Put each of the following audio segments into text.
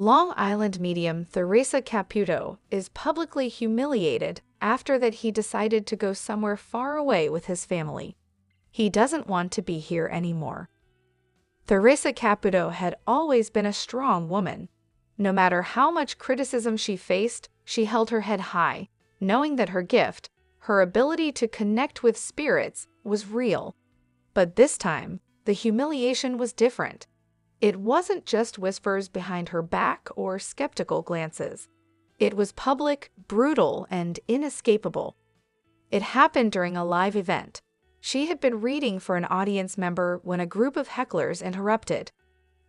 Long Island medium Theresa Caputo is publicly humiliated after that he decided to go somewhere far away with his family. He doesn't want to be here anymore. Theresa Caputo had always been a strong woman. No matter how much criticism she faced, she held her head high, knowing that her gift, her ability to connect with spirits, was real. But this time, the humiliation was different. It wasn't just whispers behind her back or skeptical glances. It was public, brutal, and inescapable. It happened during a live event. She had been reading for an audience member when a group of hecklers interrupted.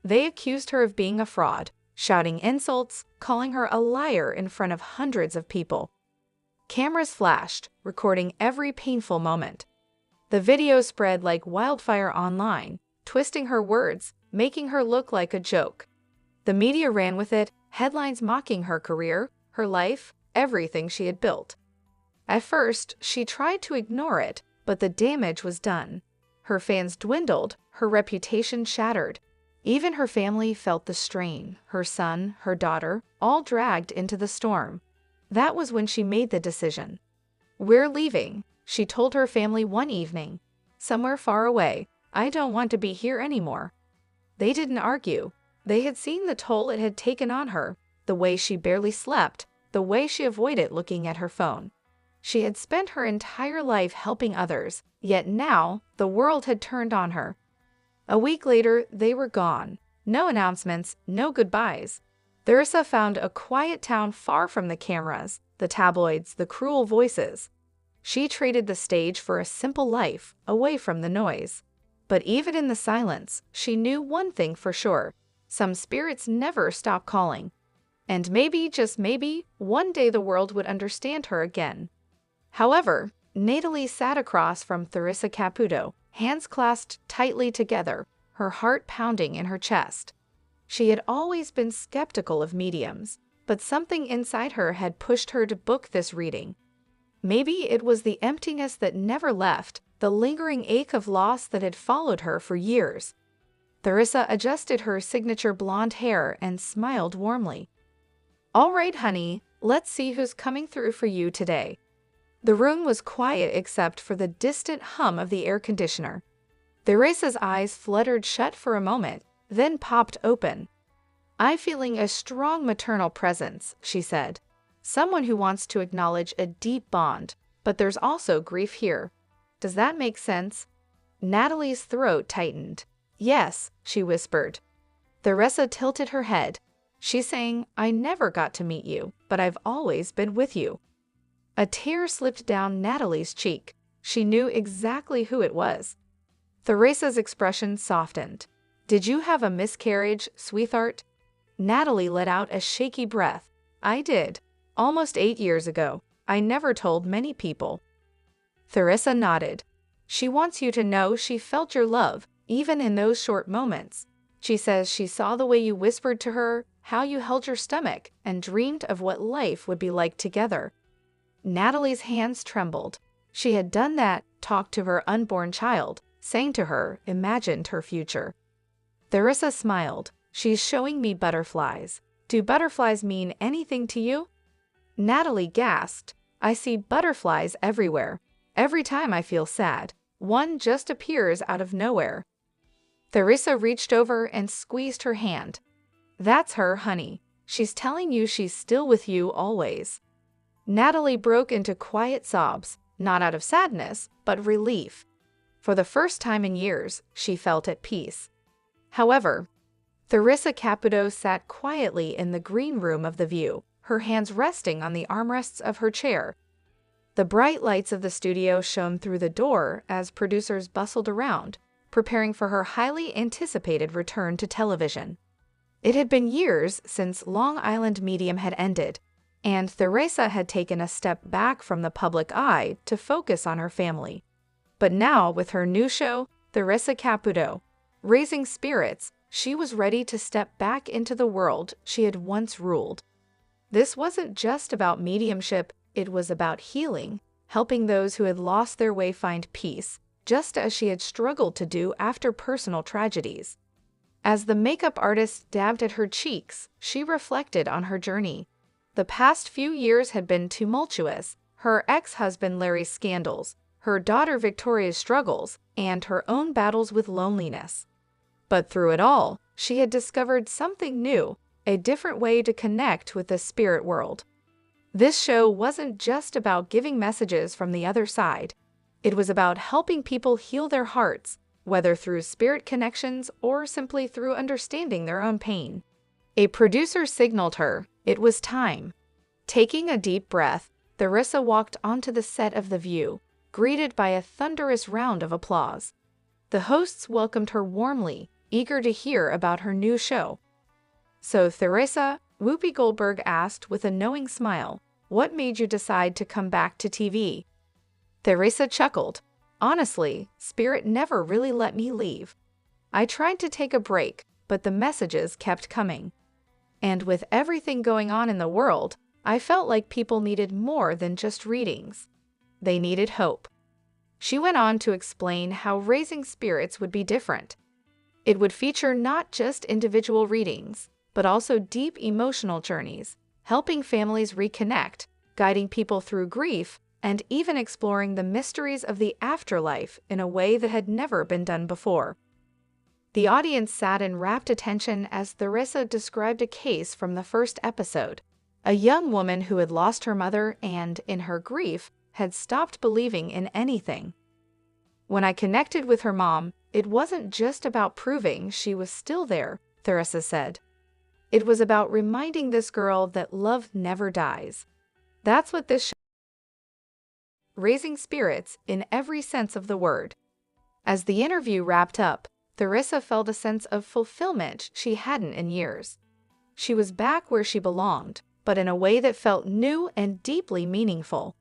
They accused her of being a fraud, shouting insults, calling her a liar in front of hundreds of people. Cameras flashed, recording every painful moment. The video spread like wildfire online, twisting her words, making her look like a joke. The media ran with it, headlines mocking her career, her life, everything she had built. At first, she tried to ignore it, but the damage was done. Her fans dwindled, her reputation shattered. Even her family felt the strain, her son, her daughter, all dragged into the storm. That was when she made the decision. "We're leaving," she told her family one evening. "Somewhere far away. I don't want to be here anymore." They didn't argue. They had seen the toll it had taken on her, the way she barely slept, the way she avoided looking at her phone. She had spent her entire life helping others, yet now the world had turned on her. A week later, they were gone. No announcements, no goodbyes. Theresa found a quiet town far from the cameras, the tabloids, the cruel voices. She traded the stage for a simple life, away from the noise. But even in the silence, she knew one thing for sure. Some spirits never stop calling. And maybe, just maybe, one day the world would understand her again. However, Natalie sat across from Theresa Caputo, hands clasped tightly together, her heart pounding in her chest. She had always been skeptical of mediums, but something inside her had pushed her to book this reading. Maybe it was the emptiness that never left, the lingering ache of loss that had followed her for years. Theresa adjusted her signature blonde hair and smiled warmly. "All right, honey, let's see who's coming through for you today." The room was quiet except for the distant hum of the air conditioner. Theresa's eyes fluttered shut for a moment, then popped open. "I'm feeling a strong maternal presence," she said. "Someone who wants to acknowledge a deep bond, but there's also grief here. Does that make sense?" Natalie's throat tightened. "Yes," she whispered. Theresa tilted her head. "She's saying, I never got to meet you, but I've always been with you." A tear slipped down Natalie's cheek. She knew exactly who it was. Theresa's expression softened. "Did you have a miscarriage, sweetheart?" Natalie let out a shaky breath. "I did. Almost 8 years ago. I never told many people." Theresa nodded. "She wants you to know she felt your love, even in those short moments. She says she saw the way you whispered to her, how you held your stomach, and dreamed of what life would be like together." Natalie's hands trembled. She had done that, talked to her unborn child, sang to her, imagined her future. Theresa smiled. "She's showing me butterflies. Do butterflies mean anything to you?" Natalie gasped. "I see butterflies everywhere. Every time I feel sad, one just appears out of nowhere." Theresa reached over and squeezed her hand. "That's her, honey. She's telling you she's still with you always." Natalie broke into quiet sobs, not out of sadness, but relief. For the first time in years, she felt at peace. However, Theresa Caputo sat quietly in the green room of the View, her hands resting on the armrests of her chair. The bright lights of the studio shone through the door as producers bustled around, preparing for her highly anticipated return to television. It had been years since Long Island Medium had ended, and Theresa had taken a step back from the public eye to focus on her family. But now, with her new show, Theresa Caputo, Raising Spirits, she was ready to step back into the world she had once ruled. This wasn't just about mediumship, it was about healing, helping those who had lost their way find peace, just as she had struggled to do after personal tragedies. As the makeup artist dabbed at her cheeks, she reflected on her journey. The past few years had been tumultuous: her ex-husband Larry's scandals, her daughter Victoria's struggles, and her own battles with loneliness. But through it all, she had discovered something new, a different way to connect with the spirit world. This show wasn't just about giving messages from the other side. It was about helping people heal their hearts, whether through spirit connections or simply through understanding their own pain. A producer signaled her it was time. Taking a deep breath, Theresa walked onto the set of The View, greeted by a thunderous round of applause. The hosts welcomed her warmly, eager to hear about her new show. "So, Theresa," Whoopi Goldberg asked with a knowing smile, "what made you decide to come back to TV?" Theresa chuckled. "Honestly, Spirit never really let me leave. I tried to take a break, but the messages kept coming. And with everything going on in the world, I felt like people needed more than just readings. They needed hope." She went on to explain how Raising Spirits would be different. It would feature not just individual readings, but also deep emotional journeys, helping families reconnect, guiding people through grief, and even exploring the mysteries of the afterlife in a way that had never been done before. The audience sat in rapt attention as Theresa described a case from the first episode: a young woman who had lost her mother and, in her grief, had stopped believing in anything. "When I connected with her mom, it wasn't just about proving she was still there," Theresa said. "It was about reminding this girl that love never dies. That's what this show is. Raising spirits in every sense of the word." As the interview wrapped up, Theresa felt a sense of fulfillment she hadn't in years. She was back where she belonged, but in a way that felt new and deeply meaningful.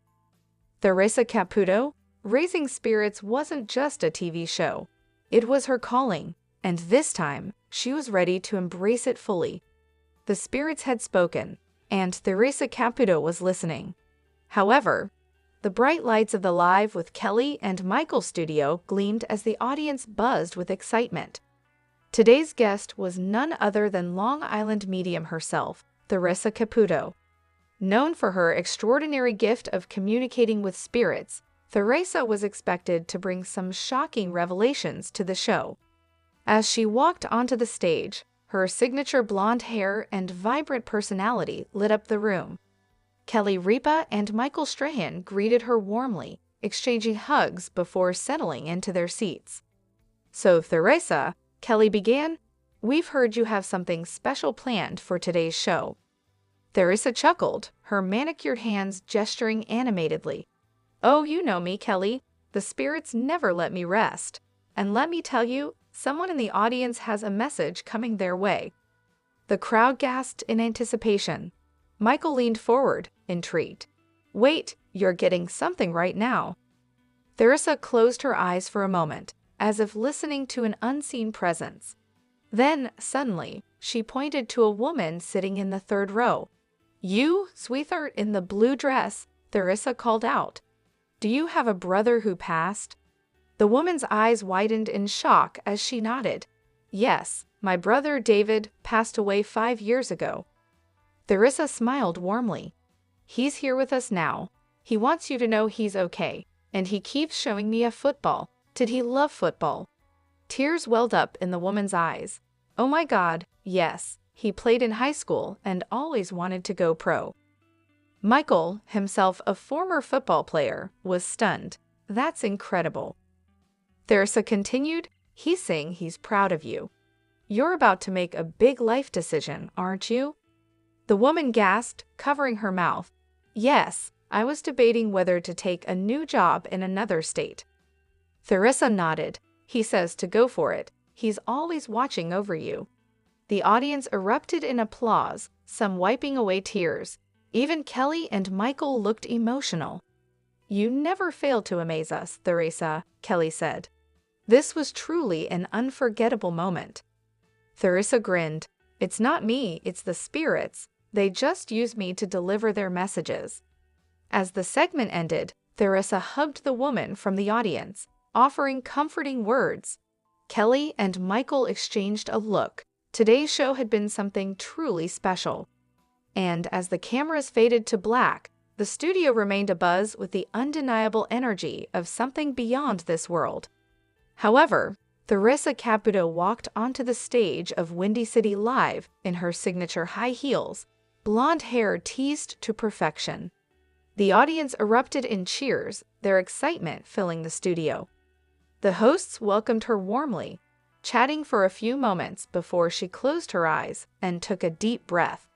Theresa Caputo, Raising Spirits wasn't just a TV show. It was her calling, and this time, she was ready to embrace it fully. The spirits had spoken, and Theresa Caputo was listening. However, the bright lights of the Live with Kelly and Michael studio gleamed as the audience buzzed with excitement. Today's guest was none other than Long Island medium herself, Theresa Caputo. Known for her extraordinary gift of communicating with spirits, Theresa was expected to bring some shocking revelations to the show. As she walked onto the stage, her signature blonde hair and vibrant personality lit up the room. Kelly Ripa and Michael Strahan greeted her warmly, exchanging hugs before settling into their seats. "So, Theresa," Kelly began, "we've heard you have something special planned for today's show." Theresa chuckled, her manicured hands gesturing animatedly. "Oh, you know me, Kelly. The spirits never let me rest. And let me tell you, someone in the audience has a message coming their way." The crowd gasped in anticipation. Michael leaned forward, intrigued. "Wait, you're getting something right now." Theresa closed her eyes for a moment, as if listening to an unseen presence. Then, suddenly, she pointed to a woman sitting in the third row. "You, sweetheart in the blue dress," Theresa called out. "Do you have a brother who passed?" The woman's eyes widened in shock as she nodded. "Yes, my brother David passed away 5 years ago." Theresa smiled warmly. "He's here with us now. He wants you to know he's okay, and he keeps showing me a football. Did he love football?" Tears welled up in the woman's eyes. "Oh my God, yes. He played in high school and always wanted to go pro." Michael, himself a former football player, was stunned. "That's incredible." Theresa continued, "He's saying he's proud of you. You're about to make a big life decision, aren't you?" The woman gasped, covering her mouth. "Yes, I was debating whether to take a new job in another state." Theresa nodded. "He says to go for it. He's always watching over you." The audience erupted in applause, some wiping away tears. Even Kelly and Michael looked emotional. "You never fail to amaze us, Theresa," Kelly said. "This was truly an unforgettable moment." Theresa grinned. "It's not me, it's the spirits. They just use me to deliver their messages." As the segment ended, Theresa hugged the woman from the audience, offering comforting words. Kelly and Michael exchanged a look. Today's show had been something truly special. And as the cameras faded to black, the studio remained abuzz with the undeniable energy of something beyond this world. However, Theresa Caputo walked onto the stage of Windy City Live in her signature high heels, blonde hair teased to perfection. The audience erupted in cheers, their excitement filling the studio. The hosts welcomed her warmly, chatting for a few moments before she closed her eyes and took a deep breath.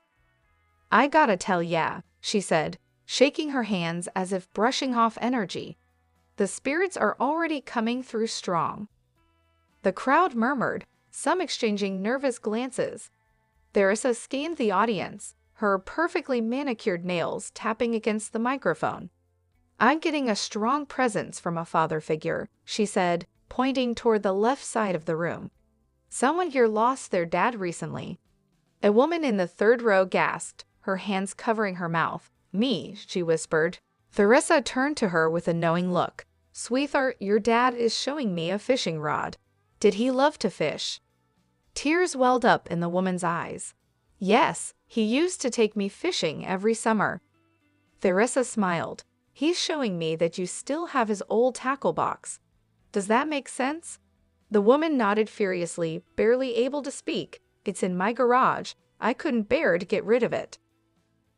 "I gotta tell ya," she said, shaking her hands as if brushing off energy. "The spirits are already coming through strong." The crowd murmured, some exchanging nervous glances. Theresa scanned the audience, her perfectly manicured nails tapping against the microphone. "I'm getting a strong presence from a father figure," she said, pointing toward the left side of the room. "Someone here lost their dad recently." A woman in the third row gasped, her hands covering her mouth. "Me," she whispered. Theresa turned to her with a knowing look. "Sweetheart, your dad is showing me a fishing rod. Did he love to fish?" Tears welled up in the woman's eyes. "Yes, he used to take me fishing every summer." Theresa smiled. "He's showing me that you still have his old tackle box. Does that make sense?" The woman nodded furiously, barely able to speak. "It's in my garage. I couldn't bear to get rid of it."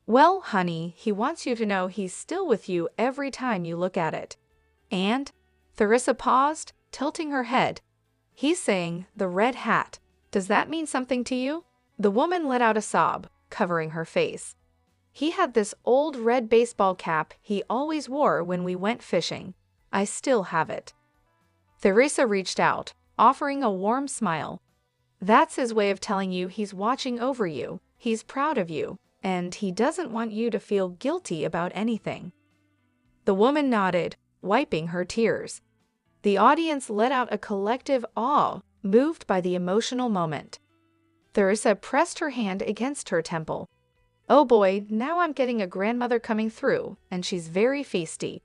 "Well, honey, he wants you to know he's still with you every time you look at it." "And?" Theresa paused, tilting her head. "He's saying, the red hat. Does that mean something to you?" The woman let out a sob, covering her face. "He had this old red baseball cap he always wore when we went fishing. I still have it." Theresa reached out, offering a warm smile. "That's his way of telling you he's watching over you, he's proud of you, and he doesn't want you to feel guilty about anything." The woman nodded, wiping her tears. The audience let out a collective awe, moved by the emotional moment. Theresa pressed her hand against her temple. "Oh boy, now I'm getting a grandmother coming through, and she's very feisty."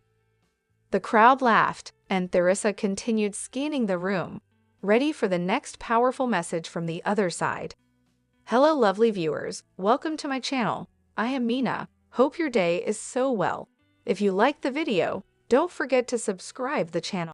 The crowd laughed, and Theresa continued scanning the room, ready for the next powerful message from the other side. "Hello lovely viewers, welcome to my channel. I am Mina. Hope your day is so well. If you liked the video, don't forget to subscribe the channel."